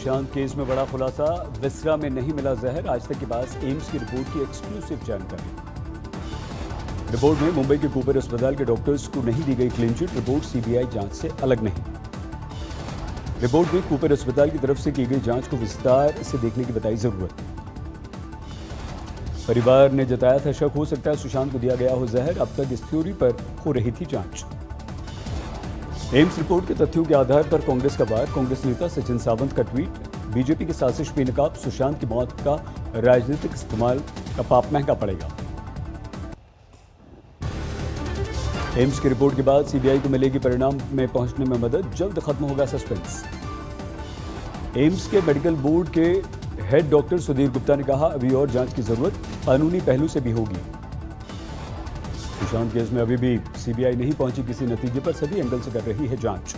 Sushant case में बड़ा खुलासा, विस्रा में नहीं मिला जहर। आज तक के पास एम्स की रिपोर्ट की एक्सक्लूसिव जानकारी। रिपोर्ट में मुंबई के कूपर अस्पताल के डॉक्टर्स को नहीं दी गई क्लीन चिट, रिपोर्ट सीबीआई जांच से अलग नहीं। रिपोर्ट में कूपर अस्पताल की तरफ से की गई जांच को विस्तार से देखने की बताई जरूरत। परिवार ने जताया था शक हो सकता है सुशांत को दिया गया हो जहर, अब तक इस थ्योरी पर हो रही थी जांच। एम्स रिपोर्ट के तथ्यों के आधार पर कांग्रेस का वार, कांग्रेस नेता सचिन सावंत का ट्वीट, बीजेपी की साजिश बेनकाब, सुशांत की मौत का राजनीतिक इस्तेमाल का पाप महंगा पड़ेगा। एम्स की रिपोर्ट के बाद सीबीआई को मिलेगी परिणाम में पहुंचने में मदद, जल्द खत्म होगा सस्पेंस। एम्स के मेडिकल बोर्ड के हेड डॉक्टर सुधीर गुप्ता ने कहा अभी और जांच की जरूरत, कानूनी पहलू से भी होगी। सुशांत केस में अभी भी सीबीआई नहीं पहुंची किसी नतीजे पर, सभी एंगल से कर रही है जांच।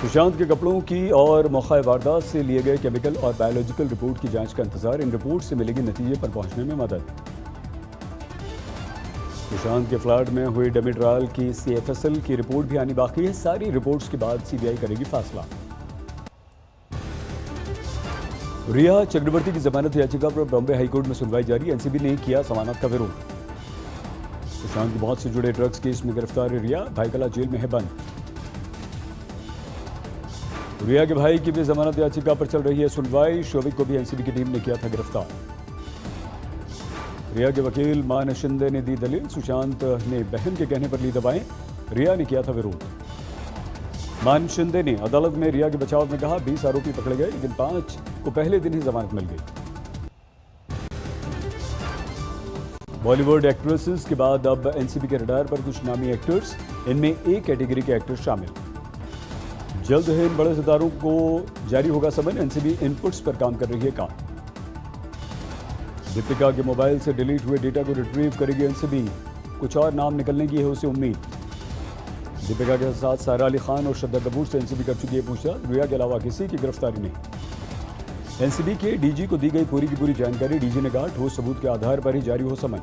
सुशांत के कपड़ों की और मौका वारदात से लिए गए केमिकल और बायोलॉजिकल रिपोर्ट की जांच का इंतजार, इन रिपोर्ट से मिलेगी नतीजे पर पहुंचने में मदद। सुशांत के फ्लैट में हुई डमी ट्रायल की सीएफएसएल की रिपोर्ट भी आनी बाकी है, सारी रिपोर्ट्स के बाद सीबीआई करेगी फैसला। रिया चक्रवर्ती की जमानत याचिका पर बॉम्बे हाईकोर्ट में सुनवाई जारी, एनसीबी ने किया जमानत का विरोध। सुशांत की मौत से जुड़े ड्रग्स केस में गिरफ्तार रिया, भाईकला जेल में है बंद। रिया के भाई की भी जमानत याचिका पर चल रही है सुनवाई, शोभिक को भी एनसीबी की टीम ने किया था गिरफ्तार। रिया के वकील मान शिंदे ने दी दलील, सुशांत ने बहन के कहने पर ली दवाएं, रिया ने किया था विरोध। मान शिंदे ने अदालत में रिया के बचाव में कहा 20 आरोपी पकड़े गए, लेकिन 5 को पहले दिन ही जमानत मिल गई। बॉलीवुड एक्ट्रेसेस के बाद अब एनसीबी के रडार पर कुछ नामी एक्टर्स, इनमें ए कैटेगरी के एक्टर्स शामिल। जल्द ही इन बड़े सितारों को जारी होगा समन, एनसीबी इनपुट्स पर काम कर रही है काम। दीपिका के मोबाइल से डिलीट हुए डेटा को रिट्रीव करेगी एनसीबी, कुछ और नाम निकलने की है उसे उम्मीद। दीपिका के साथ सारा अली खान और श्रद्धा कपूर से एनसीबी कर चुकी है पूछताछ, रिया के अलावा किसी की गिरफ्तारी नहीं। एनसीबी के डीजी को दी गई पूरी की पूरी जानकारी, डीजी ने कहा ठोस सबूत के आधार पर ही जारी हो समन।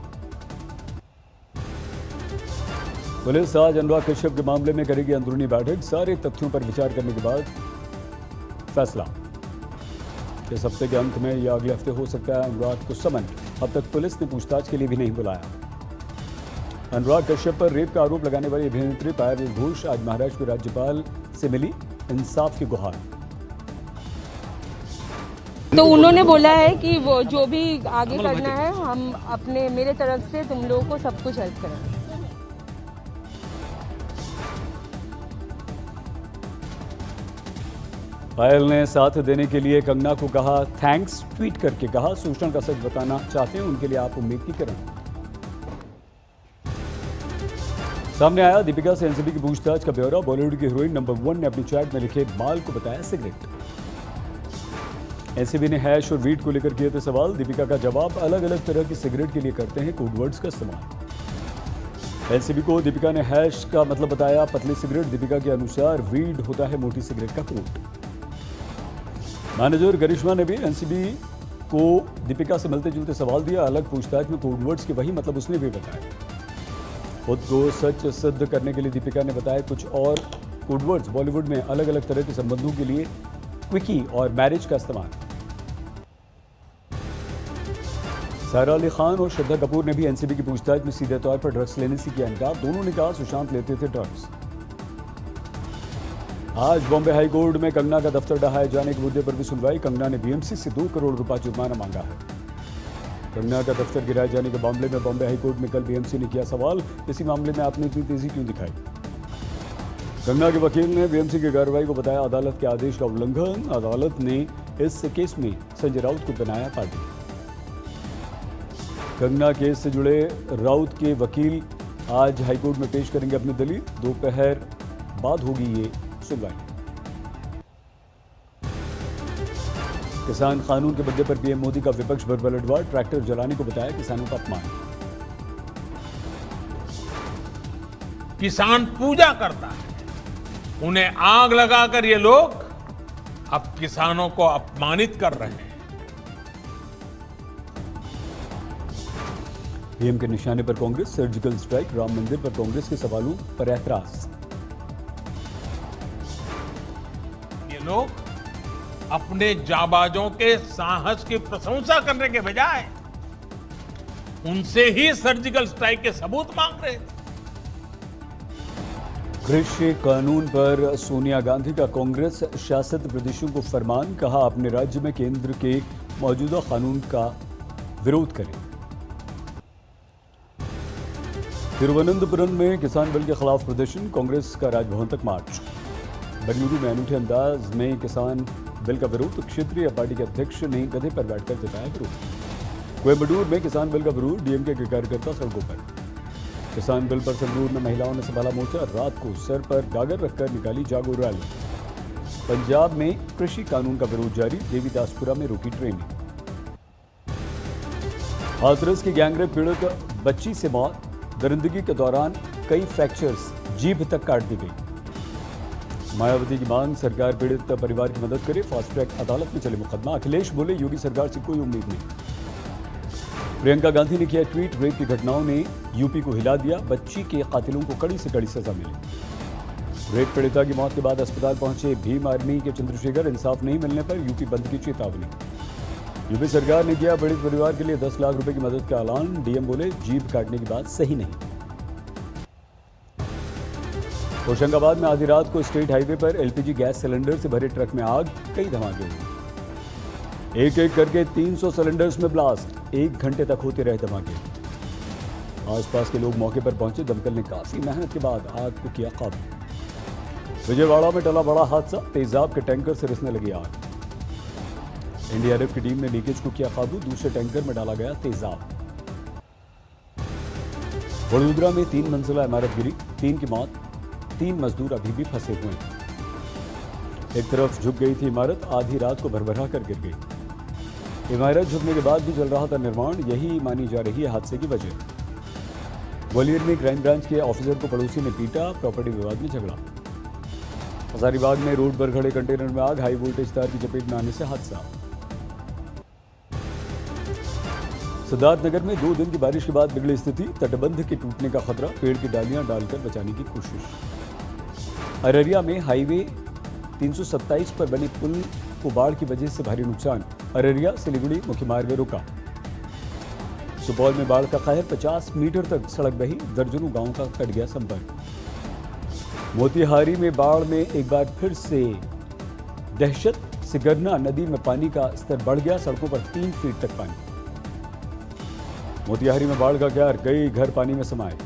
पुलिस आज अनुराग कश्यप के मामले में करेगी अंदरूनी बैठक, सारे तथ्यों पर विचार करने के बाद फैसला। इस हफ्ते के अंत में या अगले हफ्ते हो सकता है अनुराग को समन, अब तक पुलिस ने पूछताछ के लिए भी नहीं बुलाया। अनुराग कश्यप पर रेप का आरोप लगाने वाली अभिनेत्री पायल घोष आज महाराष्ट्र के राज्यपाल से मिली, इंसाफ की गुहार। तो उन्होंने बोला है कि वो जो भी आगे करना है हम अपने मेरे तरफ से तुम लोगों को सब कुछ हेल्प करेंगे। पायल ने साथ देने के लिए कंगना को कहा थैंक्स, ट्वीट करके कहा शोषण का सच बताना चाहते हैं उनके लिए आप उम्मीद की करें। सामने आया दीपिका से एनसीबी की पूछताछ का ब्यौरा, बॉलीवुड की हीरोइन नंबर 1 ने अपनी चैट में लिखे माल को बताया सिगरेट। एनसीबी ने हैश और वीट को लेकर किए थे सवाल, दीपिका का जवाब अलग अलग तरह की सिगरेट के लिए करते हैं कोडवर्ड्स का इस्तेमाल। एनसीबी को दीपिका ने हैश का मतलब बताया पतली सिगरेट, दीपिका के अनुसार वीड होता है मोटी सिगरेट का कोट। मैनेजर गरिश्मा ने भी एनसीबी को दीपिका से मिलते जुलते सवाल दिया, अलग पूछताछ में कोडवर्ड्स के वही मतलब उसने भी बताया। खुद को सच सिद्ध करने के लिए दीपिका ने बताया कुछ और कोडवर्ड्स, बॉलीवुड में अलग अलग तरह के संबंधों के लिए क्विकी और मैरिज का इस्तेमाल। सारा अली खान और श्रद्धा कपूर ने भी एनसीबी की पूछताछ में सीधे तौर पर ड्रग्स लेने से किया इनकार, दोनों ने कहा सुशांत लेते थे ड्रग्स। आज बॉम्बे हाई कोर्ट में कंगना का दफ्तर ढहाए जाने के मुद्दे पर भी सुनवाई, कंगना ने बीएमसी से 2 करोड़ रुपए जुर्माना मांगा है। कंगना का दफ्तर गिराए जाने के मामले में बॉम्बे हाई कोर्ट में कल बीएमसी ने किया सवाल, इसी मामले में आपने इतनी तेजी क्यों दिखाई। कंगना के वकील ने बीएमसी की कार्रवाई को बताया अदालत के आदेश का उल्लंघन, अदालत ने इस केस में संजय राउत को बनाया पार्टी। कंगना केस से जुड़े राउत के वकील आज हाईकोर्ट में पेश करेंगे अपनी दलील, दोपहर बाद होगी ये सुनवाई। किसान कानून के मुद्दे पर पीएम मोदी का विपक्ष पर पलटवार, ट्रैक्टर जलाने को बताया किसानों का अपमान। किसान पूजा करता है, उन्हें आग लगाकर ये लोग अब किसानों को अपमानित कर रहे हैं। पीएम के निशाने पर कांग्रेस, सर्जिकल स्ट्राइक, राम मंदिर पर कांग्रेस के सवालों पर ऐतराज। ये लोग अपने जाबाजों के साहस की प्रशंसा करने के बजाय उनसे ही सर्जिकल स्ट्राइक के सबूत मांग रहे थे। कृषि कानून पर सोनिया गांधी का कांग्रेस शासित प्रदेशों को फरमान, कहा अपने राज्य में केंद्र के मौजूदा कानून का विरोध करें। तिरुवनंतपुरम में किसान बिल के खिलाफ प्रदर्शन, कांग्रेस का राजभवन तक मार्च। बेंगलुरु में अनूठे अंदाज में किसान बिल का विरोध, क्षेत्रीय पार्टी के अध्यक्ष ने गधे पर बैठकर जताया विरोध। कोयम्बटूर में किसान बिल का विरोध, डीएमके के कार्यकर्ता सड़कों पर। किसान बिल पर संगरूर में महिलाओं ने संभाला मोर्चा, रात को सर पर गागर रखकर निकाली जागो रैली। पंजाब में कृषि कानून का विरोध जारी, देवीदासपुरा में रुकी ट्रेनें। हाथरस की गैंगरेप पीड़ित बच्ची से मौत, दरिंदगी के दौरान कई फ्रैक्चर्स, जीभ तक काट दी गई। मायावती की मांग, सरकार पीड़ित परिवार की मदद करे, फास्ट ट्रैक अदालत में चले मुकदमा। अखिलेश बोले योगी सरकार से कोई उम्मीद नहीं। प्रियंका गांधी ने किया ट्वीट, रेप की घटनाओं ने यूपी को हिला दिया, बच्ची के कातिलों को कड़ी से कड़ी सजा मिली। रेप पीड़िता की मौत के बाद अस्पताल पहुंचे भीम आर्मी के चंद्रशेखर, इंसाफ नहीं मिलने पर यूपी बंद की चेतावनी। यूपी सरकार ने किया पीड़ित परिवार के लिए 10 लाख रुपए की मदद का ऐलान, डीएम बोले जीभ काटने की बात सही नहीं। होशंगाबाद में आधी रात को स्टेट हाईवे पर एलपीजी गैस सिलेंडर से भरे ट्रक में आग, कई धमाके हुए। एक एक करके 300 सिलेंडर्स में ब्लास्ट, 1 घंटे तक होते रहे धमाके। आसपास के लोग मौके पर पहुंचे, दमकल ने काफी मेहनत के बाद आग को किया काबू। विजयवाड़ा में टला बड़ा हादसा, तेजाब के टैंकर से रिसने लगी आग। एनडीआरएफ की टीम ने लीकेज को किया काबू, दूसरे टैंकर में डाला गया तेजाब। वडोदरा में 3 मंजिला इमारत गिरी, 3 की मौत, 3 मजदूर अभी भी फंसे हुए हैं। एक तरफ झुक गई थी इमारत, आधी रात को भरभरा कर गिर गई। इमारत झुकने के बाद भी चल रहा था निर्माण, यही मानी जा रही है हादसे की वजह। ग्वालियर में क्राइम ब्रांच के ऑफिसर को पड़ोसी ने पीटा, प्रॉपर्टी विवाद में झगड़ा। हजारीबाग में रोड पर खड़े कंटेनर में आग, हाई वोल्टेज तार की चपेट में आने से हादसा। सिद्धार्थनगर में 2 दिन की बारिश के बाद बिगड़ी स्थिति, तटबंध के टूटने का खतरा, पेड़ की डालियां डालकर बचाने की कोशिश। अररिया में हाईवे 327 पर बने पुल को बाढ़ की वजह से भारी नुकसान, अररिया सिलीगुड़ी मुख्य मार्ग रुका। सुपौल में बाढ़ का कहर, 50 मीटर तक सड़क बही, दर्जनों गांवों का कट गया संपर्क। मोतिहारी में बाढ़ में एक बार फिर से दहशत, सिगरना नदी में पानी का स्तर बढ़ गया, सड़कों पर 3 फीट तक पानी। मोतिहारी में बाढ़ का कहर, कई घर पानी में समाये।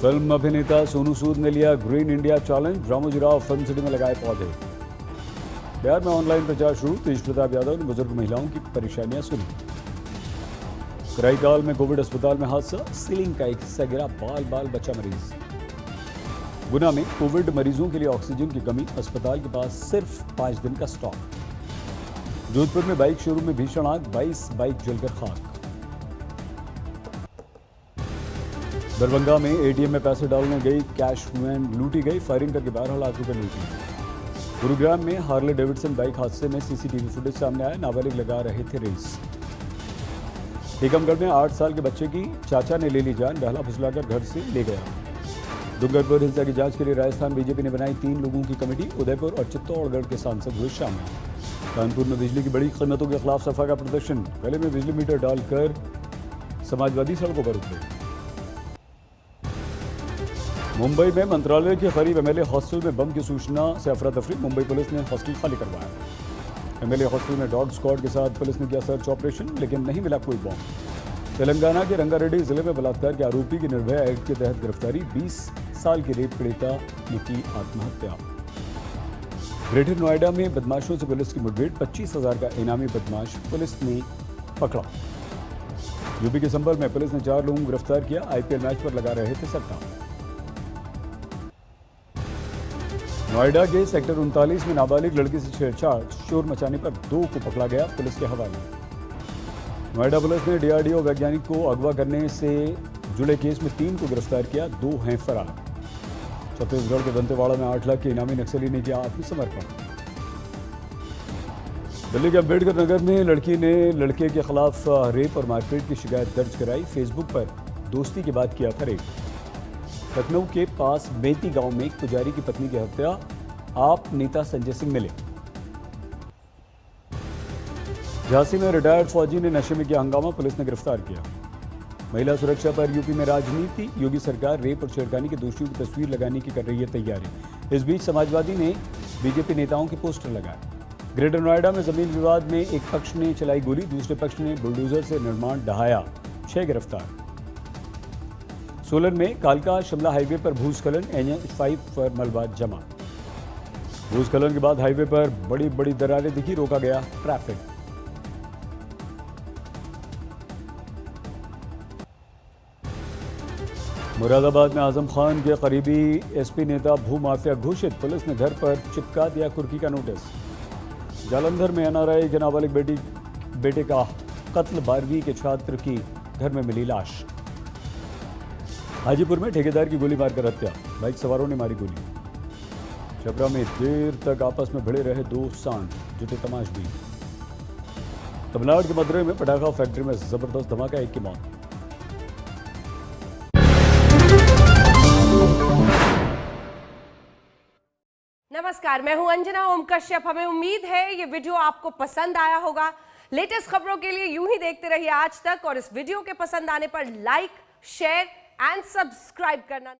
फिल्म अभिनेता सोनू सूद ने लिया green India challenge, Ramoji Rao film city में लगाए पौधे। बिहार में ऑनलाइन प्रचार शुरू, तेज प्रताप यादव ने बुजुर्ग महिलाओं की परेशानियां सुनी। कराईकाल में कोविड अस्पताल में हादसा, सीलिंग का एक हिस्सा गिरा, बाल बाल बचा मरीज। गुना में कोविड मरीजों के लिए ऑक्सीजन की कमी, अस्पताल के पास सिर्फ 5 दिन का स्टॉक। जोधपुर में बाइक शोरूम में भीषण आग, 22 बाइक जलकर खाक। दरभंगा में एटीएम में पैसे डालने गई कैश वैन लूटी गई, फायरिंग करके 12 लाख रुपए लूटी। गुरुग्राम में हार्ले डेविडसन बाइक हादसे में सीसीटीवी फुटेज सामने आया, नाबालिग लगा रहे थे रेस। टीकमगढ़ में 8 साल के बच्चे की चाचा ने ले ली जान, बहला फुसलाकर घर से ले गया। डूंगरपुर हिंसा की जांच के लिए राजस्थान बीजेपी ने बनाई 3 लोगों की कमेटी, उदयपुर और चित्तौड़गढ़ के सांसद हुए शामिल। कानपुर में बिजली की बड़ी कीमतों के खिलाफ सफा का प्रदर्शन, गले में बिजली मीटर डालकर समाजवादी सड़कों पर उतरे। मुंबई में मंत्रालय के करीब एमएलए हॉस्टल में बम की सूचना से अफरा तफरी, मुंबई पुलिस ने हॉस्टल खाली करवाया। एमएलए हॉस्टल में डॉग स्क्वाड के साथ पुलिस ने किया सर्च ऑपरेशन, लेकिन नहीं मिला कोई बम। तेलंगाना के रंगारेड्डी जिले में बलात्कार के आरोपी की निर्भया एक्ट के तहत गिरफ्तारी, 20 साल की रेप पीड़िता ने की आत्महत्या। ग्रेटर नोएडा में बदमाशों से पुलिस की मुठभेड़, 25,000 का इनामी बदमाश पुलिस ने पकड़ा। यूपी के संभल में पुलिस ने 4 लोगों को गिरफ्तार किया, आईपीएल मैच पर लगा रहे थे सट्टा। नोएडा के सेक्टर 39 में नाबालिग लड़की से छेड़छाड़, शोर मचाने पर 2 को पकड़ा गया, पुलिस के हवाले। नोएडा पुलिस ने डीआरडीओ वैज्ञानिक को अगवा करने से जुड़े केस में 3 को गिरफ्तार किया, 2 हैं फरार। छत्तीसगढ़ के दंतेवाड़ा में 8 लाख के इनामी नक्सली ने किया आत्मसमर्पण। दिल्ली के अम्बेडकर नगर में लड़की ने लड़के के खिलाफ रेप और मारपीट की शिकायत दर्ज कराई, फेसबुक पर दोस्ती के बाद किया था रेप। लखनऊ के पास बेती गांव में एक पुजारी की पत्नी की हत्या, आप नेता संजय सिंह मिले। झांसी में रिटायर्ड फौजी ने नशे में किया हंगामा, पुलिस ने गिरफ्तार किया। महिला सुरक्षा पर यूपी में राजनीति, योगी सरकार रेप और छेड़खानी के दोषियों की तस्वीर लगाने की कर रही है तैयारी। इस बीच समाजवादी ने बीजेपी नेताओं के पोस्टर लगाए। ग्रेटर नोएडा में जमीन विवाद में एक पक्ष ने चलाई गोली, दूसरे पक्ष ने बुलडोजर से निर्माण ढहाया, 6 गिरफ्तार। सोलन में कालका शिमला हाईवे पर भूस्खलन, NH5 पर मलबा जमा। भूस्खलन के बाद हाईवे पर बड़ी बड़ी दरारें दिखी, रोका गया ट्रैफिक। मुरादाबाद में आजम खान के करीबी एसपी नेता भूमाफिया घोषित, पुलिस ने घर पर चिपका दिया कुर्की का नोटिस। जालंधर में NRI के नाबालिग बेटे का कत्ल, 12वीं के छात्र की घर में मिली लाश। हाजीपुर में ठेकेदार की गोली मारकर हत्या, बाइक सवारों ने मारी गोली। छपरा में देर तक आपस में भिड़े रहे 2 सांड, जुटे तमाशबीन। तमिलनाडु के मदुरई में पटाखा फैक्ट्री में जबरदस्त धमाका, 1 की मौत। नमस्कार, मैं हूं अंजना ओम कश्यप। हमें उम्मीद है ये वीडियो आपको पसंद आया होगा। लेटेस्ट खबरों के लिए यूं ही देखते रहिए आज तक, और इस वीडियो के पसंद आने पर लाइक, शेयर एंड सब्सक्राइब करना